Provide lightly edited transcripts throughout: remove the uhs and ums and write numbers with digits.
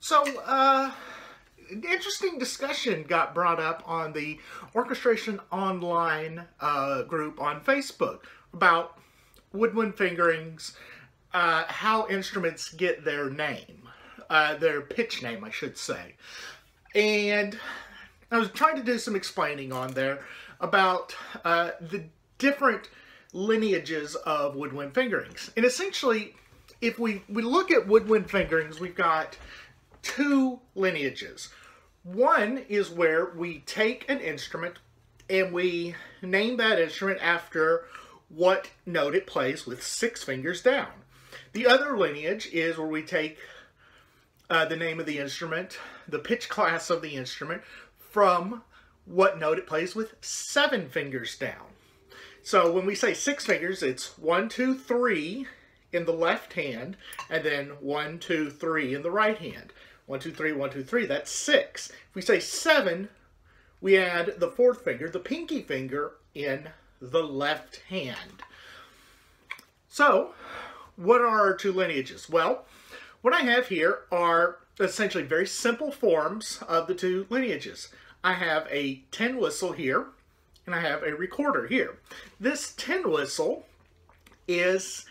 So, interesting discussion got brought up on the Orchestration Online group on Facebook about woodwind fingerings, how instruments get their name, their pitch name, I should say. And I was trying to do some explaining on there about the different lineages of woodwind fingerings. And essentially, if we look at woodwind fingerings, we've got two lineages. One is where we take an instrument and we name that instrument after what note it plays with 6 fingers down. The other lineage is where we take the name of the instrument, the pitch class of the instrument, from what note it plays with 7 fingers down. So when we say 6 fingers, it's 1, 2, 3 in the left hand, and then 1, 2, 3 in the right hand. 1, 2, 3, 1, 2, 3, that's 6. If we say 7, we add the 4th finger, the pinky finger, in the left hand. So, what are our two lineages? Well, what I have here are essentially very simple forms of the two lineages. I have a tin whistle here, and I have a recorder here. This tin whistle is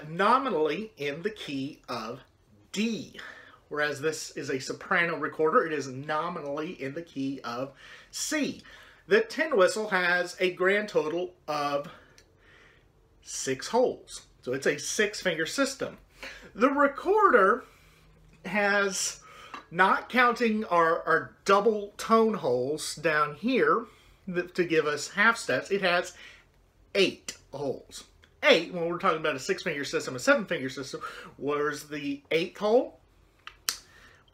nominally in the key of D. Whereas this is a soprano recorder, it is nominally in the key of C. The tin whistle has a grand total of 6 holes. So it's a 6-finger system. The recorder has, not counting our double tone holes down here to give us half steps, it has 8 holes. 8, when we're talking about a 6-finger system, a 7-finger system, where's the 8th hole?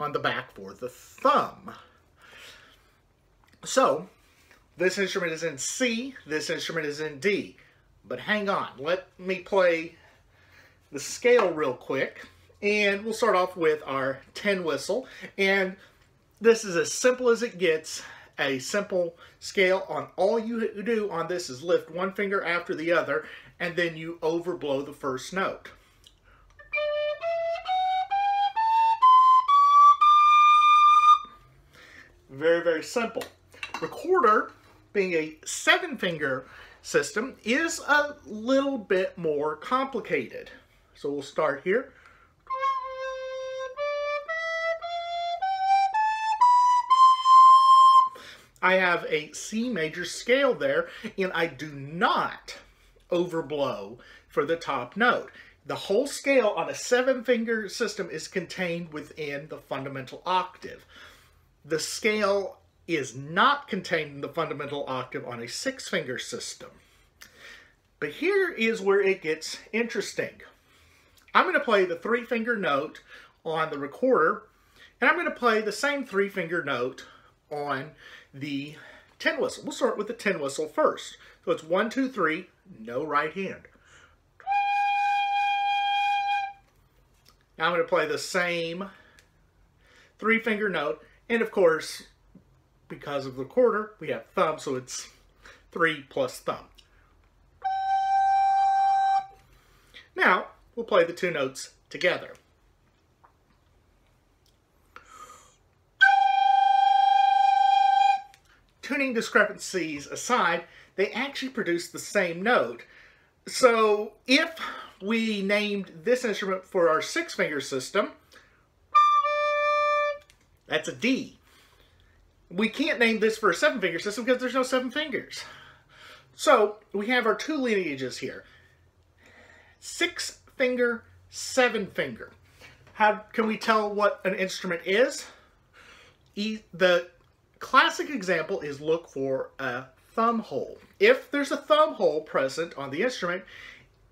On the back for the thumb. So, this instrument is in C, this instrument is in D. But hang on, let me play the scale real quick. And we'll start off with our tin whistle. And this is as simple as it gets, a simple scale. All you do on this is lift one finger after the other, and then you overblow the first note. Very, very simple. Recorder, being a 7-finger system, is a little bit more complicated. So we'll start here. I have a C major scale there, and I do not overblow for the top note. The whole scale on a 7-finger system is contained within the fundamental octave. The scale is not contained in the fundamental octave on a 6-finger system. But here is where it gets interesting. I'm going to play the 3-finger note on the recorder, and I'm going to play the same 3-finger note on the tin whistle. We'll start with the tin whistle first. So it's 1, 2, 3, no right hand. Now I'm going to play the same 3-finger note. And of course, because of the recorder, we have thumb, so it's 3 plus thumb. Now, we'll play the 2 notes together. Tuning discrepancies aside, they actually produce the same note. So, if we named this instrument for our 6-finger system, that's a D. We can't name this for a 7-finger system because there's no 7 fingers. So, we have our two lineages here. 6-finger, 7-finger. How can we tell what an instrument is? The classic example is look for a thumb hole. If there's a thumb hole present on the instrument,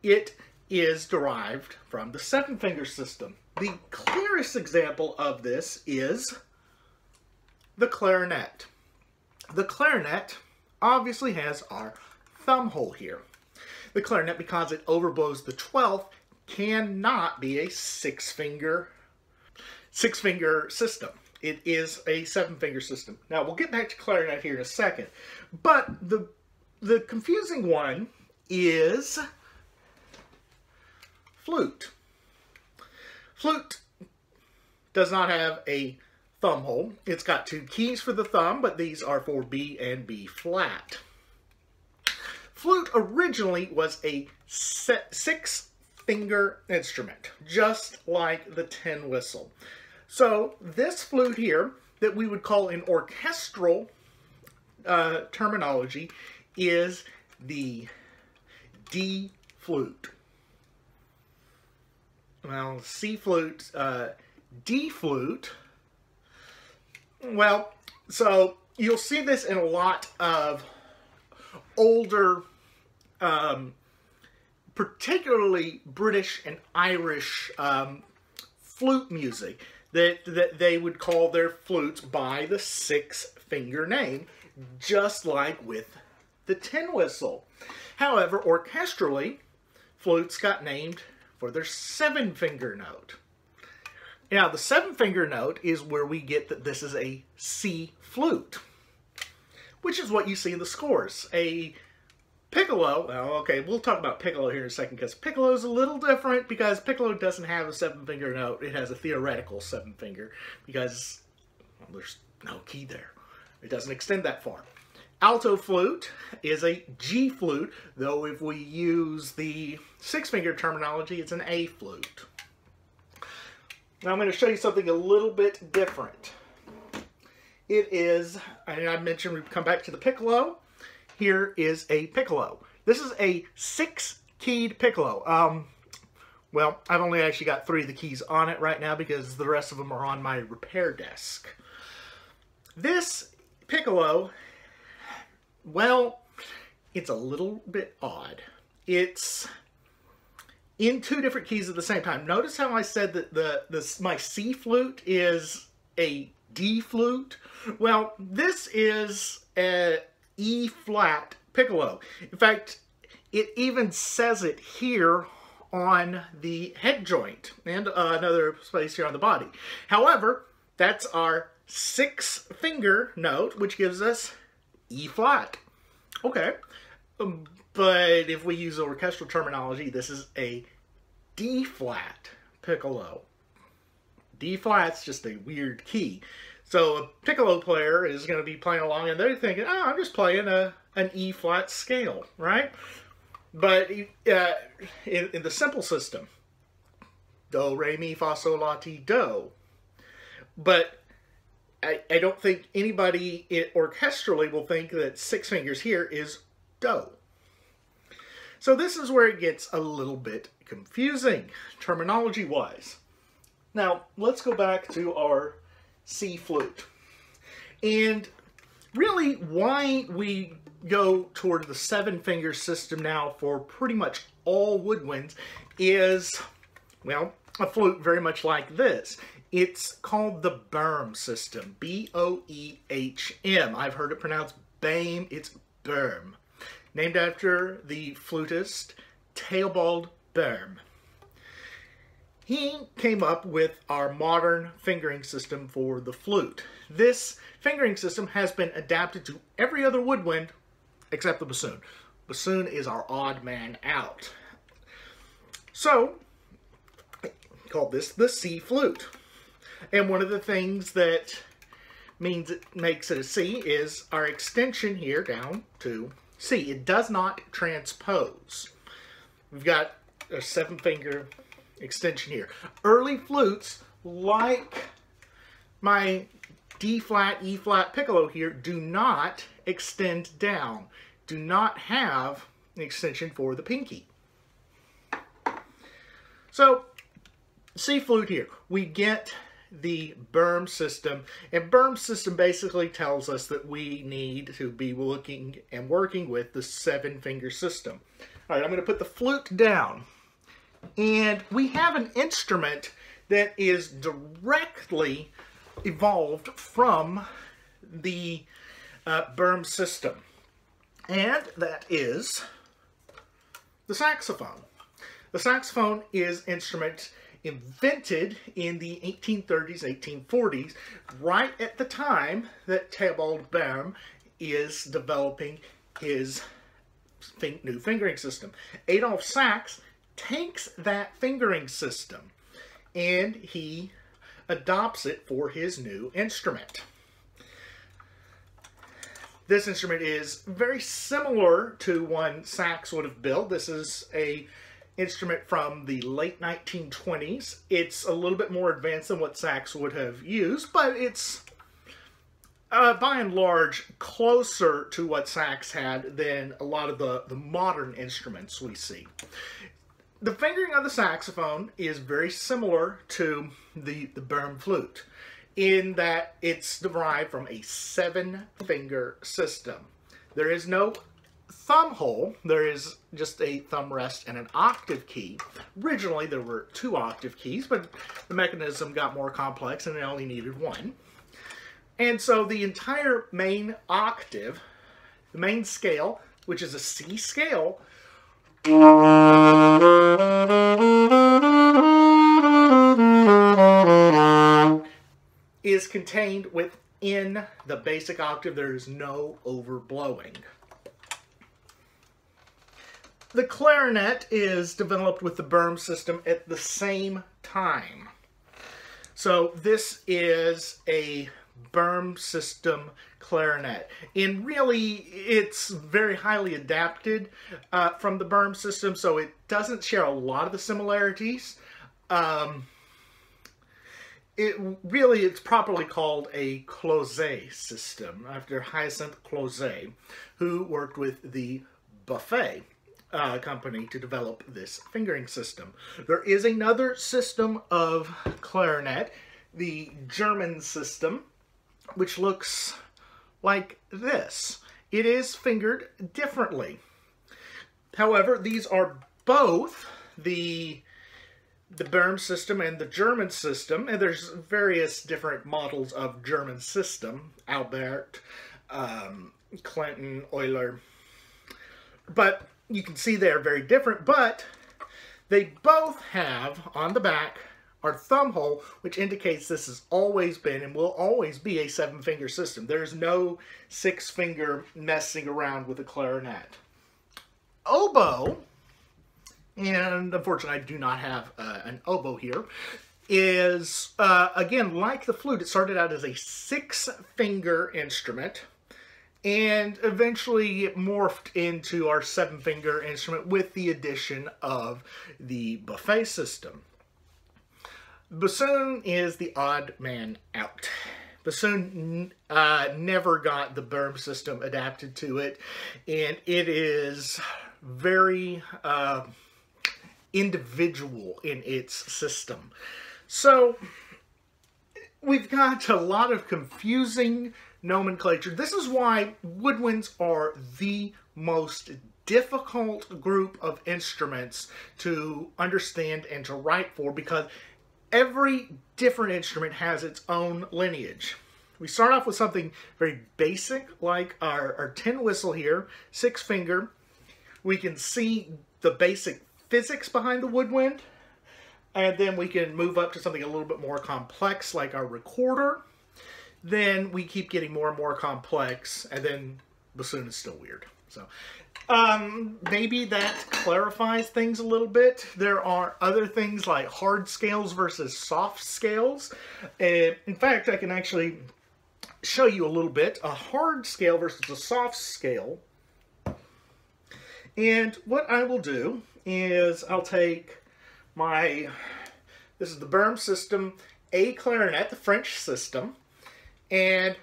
it is derived from the 7-finger system. The clearest example of this is the clarinet. The clarinet obviously has our thumb hole here. The clarinet, because it overblows the 12th, cannot be a 6-finger system. It is a 7-finger system. Now, we'll get back to clarinet here in a second. But the confusing one is flute. Flute does not have a thumb hole. It's got 2 keys for the thumb, but these are for B and B flat. Flute originally was a 6-finger instrument, just like the tin whistle. So this flute here, that we would call in orchestral terminology, is the D flute. Well, C flute, D flute. Well, so you'll see this in a lot of older, particularly British and Irish flute music, that they would call their flutes by the 6-finger name, just like with the tin whistle. However, orchestrally, flutes got named for their 7-finger note. Now, the 7-finger note is where we get that this is a C flute, which is what you see in the scores. A piccolo, well, okay, we'll talk about piccolo here in a second, because piccolo is a little different, because piccolo doesn't have a 7-finger note. It has a theoretical 7-finger, because well, there's no key there. It doesn't extend that far. Alto flute is a G flute, though if we use the 6-finger terminology, it's an A flute. Now I'm going to show you something a little bit different. It is, and I mentioned we've come back to the piccolo. Here is a piccolo. This is a 6-keyed piccolo. Well, I've only actually got 3 of the keys on it right now because the rest of them are on my repair desk. This piccolo, well, it's a little bit odd. It's in 2 different keys at the same time. Notice how I said that my C flute is a D flute? Well, this is a E flat piccolo. In fact, it even says it here on the head joint and another space here on the body. However, that's our 6-finger note, which gives us E flat. Okay, but if we use orchestral terminology, this is a D flat piccolo. D flat's just a weird key. So a piccolo player is going to be playing along and they're thinking, oh, I'm just playing an E flat scale, right? But in the simple system, do, re, mi, fa, sol, la, ti, do. But I don't think anybody orchestrally will think that 6 fingers here is do. So this is where it gets a little bit confusing, terminology-wise. Now, let's go back to our C flute. And really, why we go toward the 7-finger system now for pretty much all woodwinds is, well, a flute very much like this. It's called the Boehm system, B-O-E-H-M. I've heard it pronounced Boehm, it's Boehm. Named after the flutist Theobald Boehm. He came up with our modern fingering system for the flute. This fingering system has been adapted to every other woodwind except the bassoon. Bassoon is our odd man out. So, I called this the C flute. And one of the things that means it makes it a C is our extension here down to C. It does not transpose. We've got a 7-finger extension here. Early flutes, like my D flat, E flat piccolo here, do not extend down. Do not have an extension for the pinky. So, C flute here. We get the Boehm system, and Boehm system basically tells us that we need to be looking and working with the 7-finger system. All right, I'm going to put the flute down, and we have an instrument that is directly evolved from the Boehm system, and that is the saxophone. The saxophone is an instrument invented in the 1830s, 1840s, right at the time that Theobald Boehm is developing his new fingering system. Adolf Sax takes that fingering system and he adopts it for his new instrument. This instrument is very similar to one Sax would have built. This is an instrument from the late 1920s. It's a little bit more advanced than what Sax would have used, but it's by and large closer to what Sax had than a lot of the modern instruments we see. The fingering of the saxophone is very similar to the Boehm flute, in that it's derived from a 7-finger system. There is no thumb hole, there is just a thumb rest and an octave key. Originally there were 2 octave keys, but the mechanism got more complex and it only needed 1. And so the entire main octave, the main scale, which is a C scale, is contained within the basic octave. There is no overblowing. The clarinet is developed with the Boehm system at the same time. So this is a Boehm system clarinet. And really, it's very highly adapted from the Boehm system, so it doesn't share a lot of the similarities. It's properly called a closet system, after Hyacinthe Closet, who worked with the Buffet company to develop this fingering system. There is another system of clarinet, the German system, which looks like this. It is fingered differently. However, these are both the Boehm system and the German system, and there's various different models of German system, Albert, Clinton, Euler, but you can see they're very different, but they both have on the back our thumb hole, which indicates this has always been and will always be a 7-finger system. There's no 6-finger messing around with a clarinet. Oboe, and unfortunately I do not have an oboe here, is, again, like the flute, it started out as a 6-finger instrument, and eventually it morphed into our 7-finger instrument with the addition of the Buffet system. Bassoon is the odd man out. Bassoon never got the Boehm system adapted to it, and it is very individual in its system. So we've got a lot of confusing nomenclature. This is why woodwinds are the most difficult group of instruments to understand and to write for, because every different instrument has its own lineage. We start off with something very basic, like our tin whistle here, 6-finger. We can see the basic physics behind the woodwind, and then we can move up to something a little bit more complex, like our recorder. Then we keep getting more and more complex, and then bassoon is still weird. So maybe that clarifies things a little bit. There are other things like hard scales versus soft scales. In fact, I can actually show you a little bit. A hard scale versus a soft scale. And what I will do is I'll take this is the Boehm system, A clarinet, the French system, and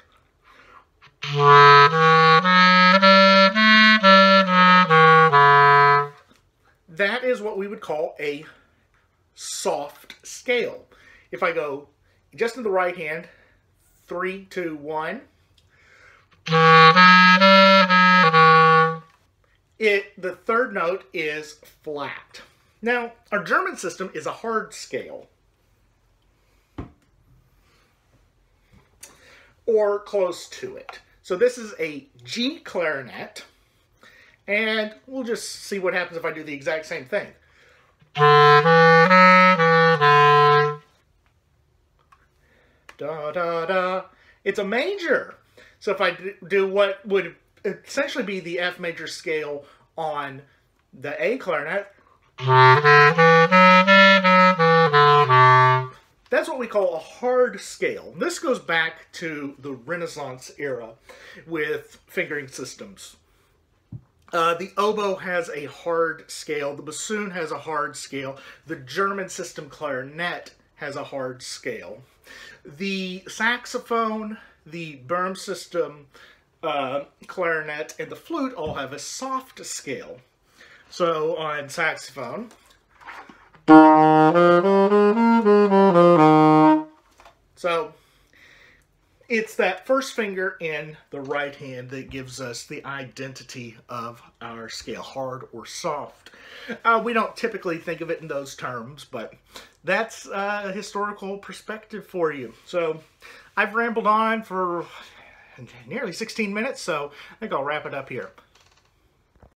that is what we would call a soft scale. If I go just in the right hand, 3, 2, 1, the third note is flat. Now, our German system is a hard scale, or close to it. So this is a G clarinet, and we'll just see what happens if I do the exact same thing. Da, da, da. It's a major. So if I do what would essentially be the F major scale on the A clarinet, That's what we call a hard scale. This goes back to the Renaissance era with fingering systems. The oboe has a hard scale. The bassoon has a hard scale. The German system clarinet has a hard scale. The saxophone, the Boehm system clarinet, and the flute all have a soft scale. So on saxophone, so it's that first finger in the right hand that gives us the identity of our scale, hard or soft. We don't typically think of it in those terms, but that's a historical perspective for you. So I've rambled on for nearly 16 minutes, so I think I'll wrap it up here.